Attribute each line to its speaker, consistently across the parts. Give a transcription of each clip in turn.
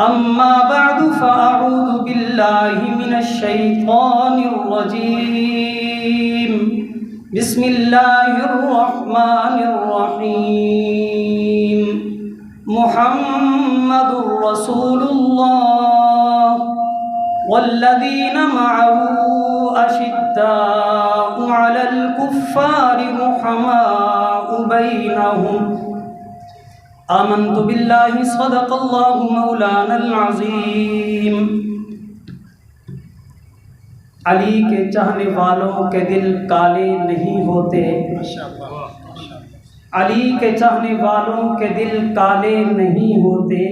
Speaker 1: أما بعد فأعوذ بالله من الشيطان الرجيم بسم الله الرحمن الرحيم محمد رسول الله والذين معه أشداء على الكفار رحماء بينهم آمنت بالله صدق الله مولانا العظیم۔ علی کے چاہنے والوں کے دل کالے نہیں ہوتے، علی کے چاہنے والوں کے دل کالے نہیں ہوتے،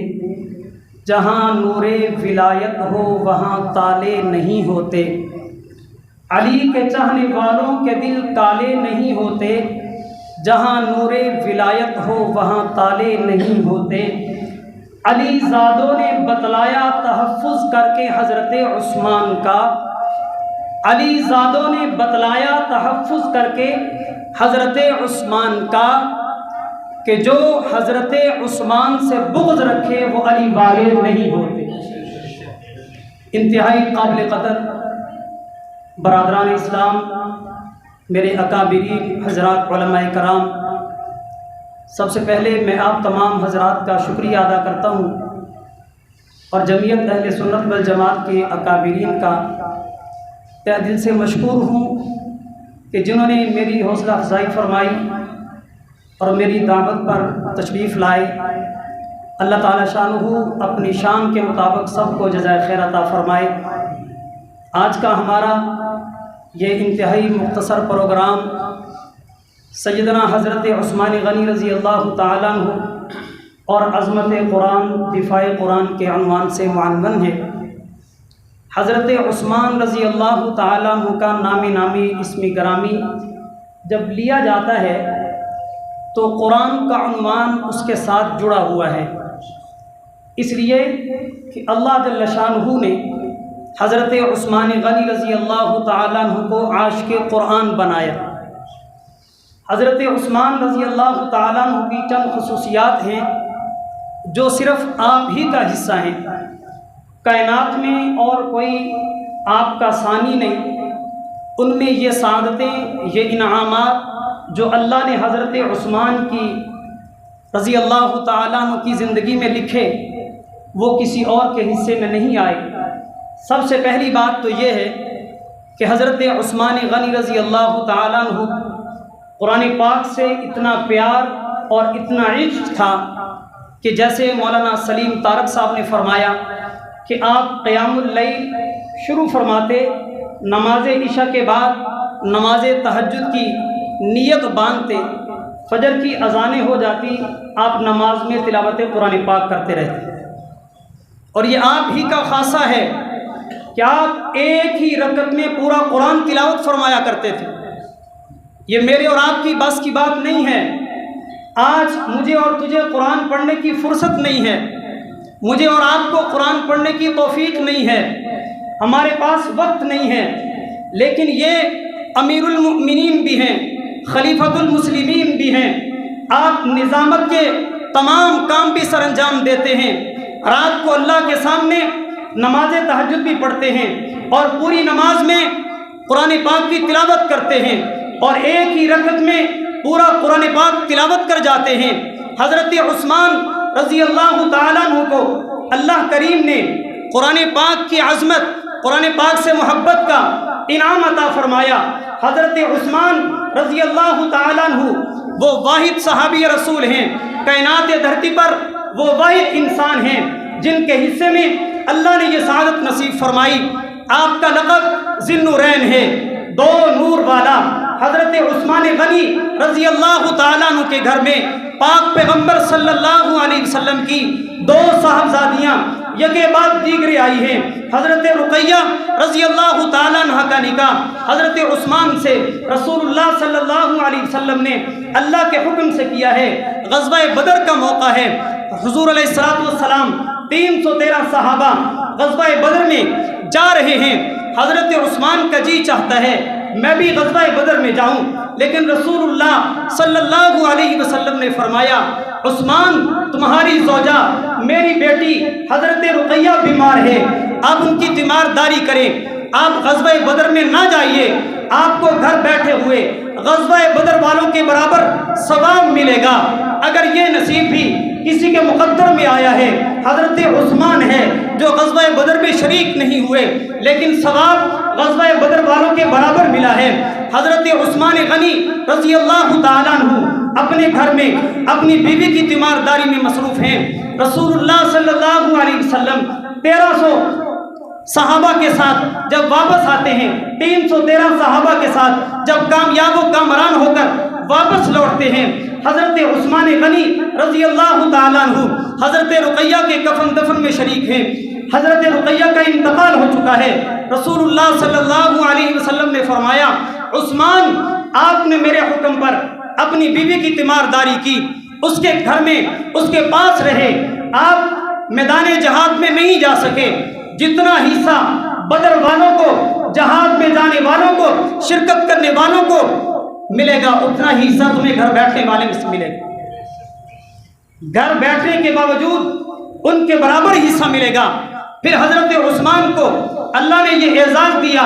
Speaker 1: جہاں نور ولایت ہو وہاں تالے نہیں ہوتے۔ علی کے چاہنے والوں کے دل کالے نہیں ہوتے، جہاں نور ولایت ہو وہاں تالے نہیں ہوتے۔ علی زادوں نے بتلایا تحفظ کر کے حضرت عثمان کا، علی زادوں نے بتلایا تحفظ کر کے حضرت عثمان کا، کہ جو حضرت عثمان سے بغض رکھے وہ علی والے نہیں ہوتے۔ انتہائی قابل قدر برادران اسلام، میرے اکابرین حضرات علماء کرام، سب سے پہلے میں آپ تمام حضرات کا شکریہ ادا کرتا ہوں اور جمعیت اہل سنت والجماعت کے اکابرین کا تہ دل سے مشکور ہوں کہ جنہوں نے میری حوصلہ افزائی فرمائی اور میری دعوت پر تشریف لائے۔ اللہ تعالی شانہ اپنی شان کے مطابق سب کو جزائے خیر عطا فرمائے۔ آج کا ہمارا یہ انتہائی مختصر پروگرام سیدنا حضرت عثمان غنی رضی اللہ تعالیٰ عنہ اور عظمت قرآن دفاع قرآن کے عنوان سے معنون ہے۔ حضرت عثمان رضی اللہ تعالیٰ عنہ کا نامی اسم گرامی جب لیا جاتا ہے تو قرآن کا عنوان اس کے ساتھ جڑا ہوا ہے، اس لیے کہ اللہ جل شانہ نے حضرت عثمان غنی رضی اللہ تعالیٰ عنہ کو عاشق قرآن بنایا۔ حضرت عثمان رضی اللہ تعالیٰ عنہ کی چند خصوصیات ہیں جو صرف آپ ہی کا حصہ ہیں، کائنات میں اور کوئی آپ کا ثانی نہیں۔ ان میں یہ سعادتیں، یہ انعامات جو اللہ نے حضرت عثمان کی رضی اللہ تعالیٰ عنہ کی زندگی میں لکھے وہ کسی اور کے حصے میں نہیں آئے۔ سب سے پہلی بات تو یہ ہے کہ حضرت عثمان غنی رضی اللہ تعالیٰ عنہ قرآن پاک سے اتنا پیار اور اتنا عشق تھا کہ جیسے مولانا سلیم طارق صاحب نے فرمایا کہ آپ قیام اللیل شروع فرماتے، نماز عشاء کے بعد نماز تہجد کی نیت باندھتے، فجر کی اذانیں ہو جاتی، آپ نماز میں تلاوت قرآن پاک کرتے رہتے۔ اور یہ آپ ہی کا خاصہ ہے کہ آپ ایک ہی رکعت میں پورا قرآن تلاوت فرمایا کرتے تھے۔ یہ میرے اور آپ کی بس کی بات نہیں ہے۔ آج مجھے اور تجھے قرآن پڑھنے کی فرصت نہیں ہے، مجھے اور آپ کو قرآن پڑھنے کی توفیق نہیں ہے، ہمارے پاس وقت نہیں ہے، لیکن یہ امیر المؤمنین بھی ہیں، خلیفۃ المسلمین بھی ہیں۔ آپ نظامت کے تمام کام بھی سر انجام دیتے ہیں، رات کو اللہ کے سامنے نماز تہجد بھی پڑھتے ہیں اور پوری نماز میں قرآن پاک کی تلاوت کرتے ہیں اور ایک ہی رکعت میں پورا قرآن پاک تلاوت کر جاتے ہیں۔ حضرت عثمان رضی اللہ تعالیٰ عنہ کو اللہ کریم نے قرآن پاک کی عظمت، قرآن پاک سے محبت کا انعام عطا فرمایا۔ حضرت عثمان رضی اللہ تعالیٰ عنہ وہ واحد صحابی رسول ہیں، کائنات دھرتی پر وہ واحد انسان ہیں جن کے حصے میں اللہ نے یہ سعادت نصیب فرمائی۔ آپ کا لقب ذی النورین ہے، دو نور والا۔ حضرت عثمان غنی رضی اللہ تعالیٰ عنہ کے گھر میں پاک پیغمبر صلی اللہ علیہ وسلم کی دو صاحبزادیاں یکے بعد دیگرے آئی ہیں۔ حضرت رقیہ رضی اللہ تعالیٰ عنہ کا نکاح حضرت عثمان سے رسول اللہ صلی اللہ علیہ وسلم نے اللہ کے حکم سے کیا ہے۔ غزوہ بدر کا موقع ہے، حضور علیہ السلام 313 صحابہ غزوہ بدر میں جا رہے ہیں۔ حضرت عثمان کا جی چاہتا ہے میں بھی غزوہ بدر میں جاؤں، لیکن رسول اللہ صلی اللہ علیہ وسلم نے فرمایا عثمان تمہاری زوجہ میری بیٹی حضرت رقیہ بیمار ہے، آپ ان کی تیمارداری کریں، آپ غزوہ بدر میں نہ جائیے، آپ کو گھر بیٹھے ہوئے غزوہ بدر والوں کے برابر ثواب ملے گا۔ اگر یہ نصیب بھی کسی کے مقدر میں آیا ہے، حضرت عثمان ہے جو غزوہ بدر میں شریک نہیں ہوئے لیکن ثواب غزوہ بدر والوں کے برابر ملا ہے۔ حضرت عثمان غنی رضی اللہ تعالیٰ عنہ اپنے گھر میں اپنی بیوی کی تیمارداری میں مصروف ہیں۔ رسول اللہ صلی اللہ علیہ وسلم 1300 صحابہ کے ساتھ جب واپس آتے ہیں، 313 صحابہ کے ساتھ جب کامیاب و کامران ہو کر واپس لوٹتے ہیں، حضرت عثمان غنی رضی اللہ تعالیٰ عنہ حضرت رقیہ کے کفن دفن میں شریک ہیں۔ حضرت رقیہ کا انتقال ہو چکا ہے۔ رسول اللہ صلی اللہ علیہ وسلم نے فرمایا عثمان آپ نے میرے حکم پر اپنی بیوی کی تیمارداری کی، اس کے گھر میں اس کے پاس رہے، آپ میدان جہاد میں نہیں جا سکے، جتنا حصہ بدر والوں کو، جہاد میں جانے والوں کو، شرکت کرنے والوں کو ملے گا اتنا ہی حصہ تمہیں گھر بیٹھنے والے میں سے ملے گا، گھر بیٹھنے کے باوجود ان کے برابر حصہ ملے گا۔ پھر حضرت عثمان کو اللہ نے یہ اعزاز دیا،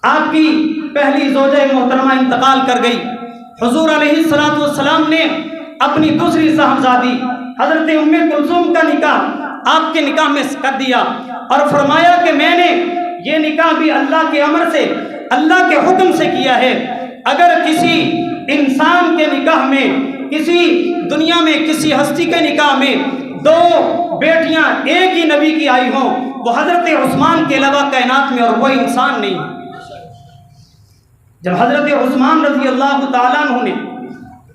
Speaker 1: آپ کی پہلی زوجہ محترمہ انتقال کر گئی، حضور علیہ السلام نے اپنی دوسری صاحبزادی حضرت ام کلثوم کا نکاح آپ کے نکاح میں کر دیا اور فرمایا کہ میں نے یہ نکاح بھی اللہ کے امر سے، اللہ کے حکم سے کیا ہے۔ اگر کسی انسان کے نکاح میں، کسی دنیا میں کسی ہستی کے نکاح میں 2 بیٹیاں ایک ہی نبی کی آئی ہوں، وہ حضرت عثمان کے علاوہ کائنات میں اور کوئی انسان نہیں۔ جب حضرت عثمان رضی اللہ تعالیٰ عنہ نے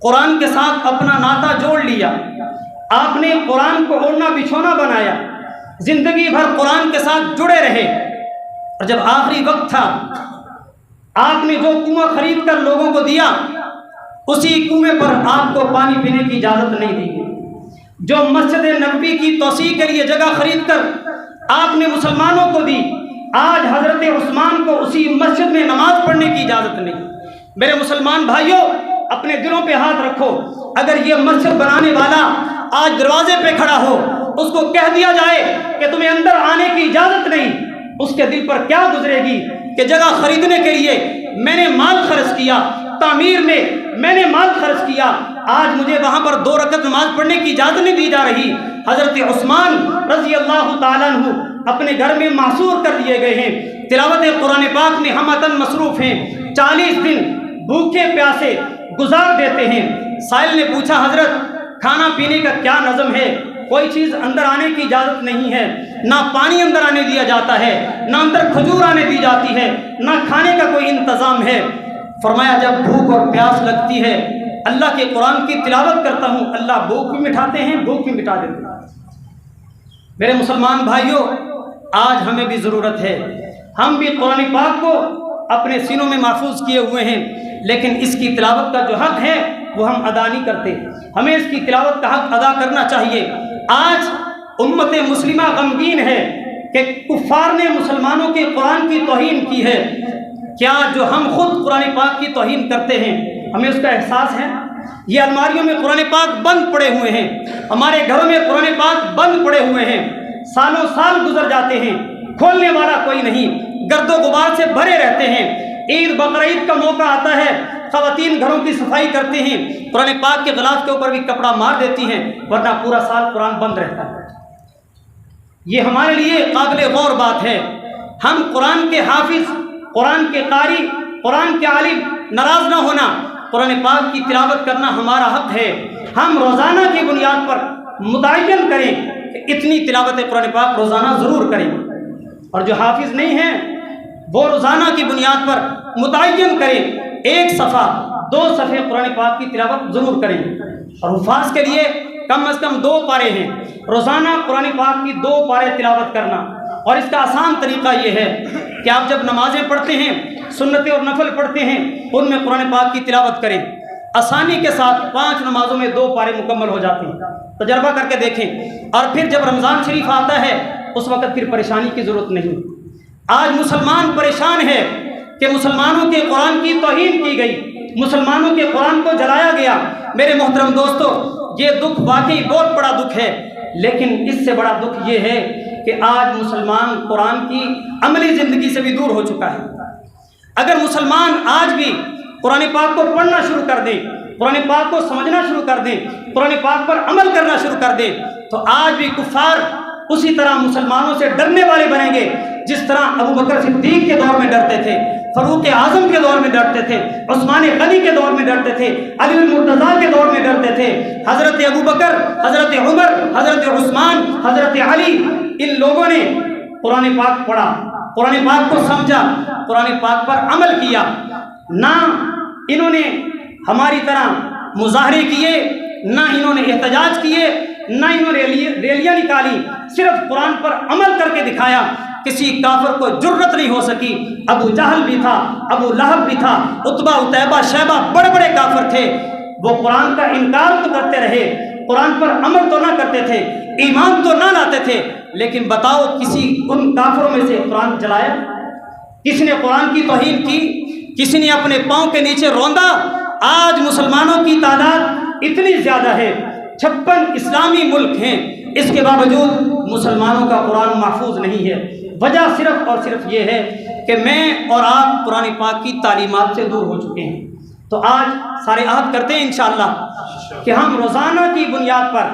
Speaker 1: قرآن کے ساتھ اپنا ناطہ جوڑ لیا، آپ نے قرآن کو اوڑھنا بچھونا بنایا، زندگی بھر قرآن کے ساتھ جڑے رہے، اور جب آخری وقت تھا آپ نے جو کنواں خرید کر لوگوں کو دیا، اسی کنویں پر آپ کو پانی پینے کی اجازت نہیں دی گئی۔ جو مسجد نبوی کی توسیع کے لیے جگہ خرید کر آپ نے مسلمانوں کو دی، آج حضرت عثمان کو اسی مسجد میں نماز پڑھنے کی اجازت نہیں۔ میرے مسلمان بھائیوں، اپنے دلوں پہ ہاتھ رکھو، اگر یہ مسجد بنانے والا آج دروازے پہ کھڑا ہو، اس کو کہہ دیا جائے کہ تمہیں اندر آنے کی اجازت نہیں، اس کے دل پر کیا گزرے گی کہ جگہ خریدنے کے لیے میں نے مال خرچ کیا، تعمیر میں میں نے مال خرچ کیا، آج مجھے وہاں پر 2 رکعت نماز پڑھنے کی اجازت نہیں دی جا رہی۔ حضرت عثمان رضی اللہ تعالیٰ عنہ اپنے گھر میں معصور کر دیے گئے ہیں، تلاوت قرآن پاک میں ہمتن مصروف ہیں، 40 دن بھوکے پیاسے گزار دیتے ہیں۔ سائل نے پوچھا حضرت کھانا پینے کا کیا نظم ہے؟ کوئی چیز اندر آنے کی اجازت نہیں ہے، نہ پانی اندر آنے دیا جاتا ہے، نہ اندر کھجور آنے دی جاتی ہے، نہ کھانے کا کوئی انتظام ہے۔ فرمایا جب بھوک اور پیاس لگتی ہے اللہ کے قرآن کی تلاوت کرتا ہوں، اللہ بھوک بھی مٹھاتے ہیں، بھوک بھی مٹا دیتے ہیں۔ میرے مسلمان بھائیوں، آج ہمیں بھی ضرورت ہے، ہم بھی قرآن پاک کو اپنے سینوں میں محفوظ کیے ہوئے ہیں، لیکن اس کی تلاوت کا جو حق ہے وہ ہم ادا نہیں کرتے۔ ہمیں اس کی تلاوت کا حق ادا کرنا چاہیے۔ آج امت مسلمہ غمگین ہے کہ کفار نے مسلمانوں کے قرآن کی توہین کی ہے۔ کیا جو ہم خود قرآن پاک کی توہین کرتے ہیں ہمیں اس کا احساس ہے؟ یہ الماریوں میں قرآن پاک بند پڑے ہوئے ہیں، ہمارے گھروں میں قرآن پاک بند پڑے ہوئے ہیں، سالوں سال گزر جاتے ہیں، کھولنے والا کوئی نہیں، گرد و غبار سے بھرے رہتے ہیں۔ عید بقرعید کا موقع آتا ہے، خواتین گھروں کی صفائی کرتی ہیں، قرآن پاک کے غلاف کے اوپر بھی کپڑا مار دیتی ہیں، ورنہ پورا سال قرآن بند رہتا ہے۔ یہ ہمارے لیے قابل غور بات ہے۔ ہم قرآن کے حافظ، قرآن کے قاری، قرآن کے عالم ناراض نہ ہونا، قرآن پاک کی تلاوت کرنا ہمارا حق ہے۔ ہم روزانہ کی بنیاد پر متعین کریں کہ اتنی تلاوت قرآن پاک روزانہ ضرور کریں، اور جو حافظ نہیں ہیں وہ روزانہ کی بنیاد پر متعین کریں، 1 صفحہ 2 صفحے قرآن پاک کی تلاوت ضرور کریں۔ اور حفاظ کے لیے کم از کم 2 پارے ہیں، روزانہ قرآن پاک کی 2 پارے تلاوت کرنا۔ اور اس کا آسان طریقہ یہ ہے کہ آپ جب نمازیں پڑھتے ہیں، سنتیں اور نفل پڑھتے ہیں، ان میں قرآن پاک کی تلاوت کریں، آسانی کے ساتھ 5 نمازوں میں 2 پارے مکمل ہو جاتے ہیں۔ تجربہ کر کے دیکھیں۔ اور پھر جب رمضان شریف آتا ہے اس وقت پھر پریشانی کی ضرورت نہیں۔ آج مسلمان پریشان ہے کہ مسلمانوں کے قرآن کی توہین کی گئی، مسلمانوں کے قرآن کو جلایا گیا۔ میرے محترم دوستو، یہ دکھ واقعی بہت بڑا دکھ ہے، لیکن اس سے بڑا دکھ یہ ہے کہ آج مسلمان قرآن کی عملی زندگی سے بھی دور ہو چکا ہے۔ اگر مسلمان آج بھی قرآن پاک کو پڑھنا شروع کر دیں، قرآن پاک کو سمجھنا شروع کر دیں، قرآن پاک پر عمل کرنا شروع کر دیں، تو آج بھی کفار اسی طرح مسلمانوں سے ڈرنے والے بنیں گے جس طرح ابو بکر صدیق کے دور میں ڈرتے تھے، فاروق اعظم کے دور میں ڈرتے تھے، عثمان غنی کے دور میں ڈرتے تھے، علی المرتضیٰ کے دور میں ڈرتے تھے۔ حضرت ابو بکر، حضرت عمر، حضرت عثمان، حضرت علی، ان لوگوں نے قرآن پاک پڑھا، قرآن پاک کو سمجھا، قرآن پاک پر عمل کیا۔ نہ انہوں نے ہماری طرح مظاہرے کیے، نہ انہوں نے احتجاج کیے، نہ انہوں نے ریلیاں نکالی، صرف قرآن پر عمل کر کے دکھایا۔ کسی کافر کو جرت نہیں ہو سکی۔ ابو جہل بھی تھا، ابو لہب بھی تھا، عتبہ عتیبہ شیبہ، بڑے بڑے کافر تھے، وہ قرآن کا انکار تو کرتے رہے، قرآن پر عمل تو نہ کرتے تھے، ایمان تو نہ لاتے تھے، لیکن بتاؤ کسی ان کافروں میں سے قرآن جلایا؟ کسی نے قرآن کی توہین کی؟ کسی نے اپنے پاؤں کے نیچے روندا؟ آج مسلمانوں کی تعداد اتنی زیادہ ہے، 56 اسلامی ملک ہیں، اس کے باوجود مسلمانوں کا قرآن محفوظ نہیں ہے۔ وجہ صرف اور صرف یہ ہے کہ میں اور آپ قرآن پاک کی تعلیمات سے دور ہو چکے ہیں۔ تو آج سارے عہد کرتے ہیں انشاءاللہ کہ ہم روزانہ کی بنیاد پر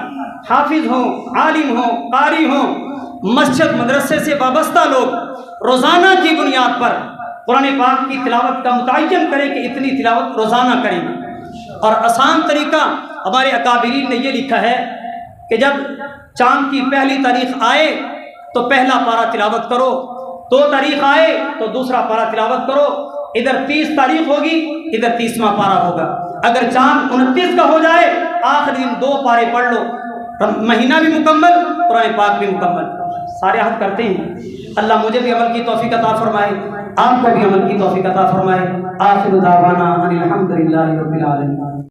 Speaker 1: حافظ ہوں، عالم ہوں، قاری ہوں، مسجد مدرسے سے وابستہ لوگ روزانہ کی بنیاد پر قرآن پاک کی تلاوت کا متعین کریں کہ اتنی تلاوت روزانہ کریں۔ اور آسان طریقہ ہمارے اکابرین نے یہ لکھا ہے کہ جب چاند کی پہلی تاریخ آئے تو پہلا پارہ تلاوت کرو، 2 تاریخ آئے تو دوسرا پارہ تلاوت کرو، ادھر 30 تاریخ ہوگی، ادھر 30واں پارہ ہوگا۔ اگر چاند 29 کا ہو جائے، آخری دن 2 پارے پڑھ لو، مہینہ بھی مکمل، قرآن پاک بھی مکمل۔ سارے عہد کرتے ہیں۔ اللہ مجھے بھی عمل کی توفیق عطا فرمائے، آپ کو بھی عمل کی توفیق عطا فرمائے۔ آخر دعوانا ان الحمد للہ رب العالمین۔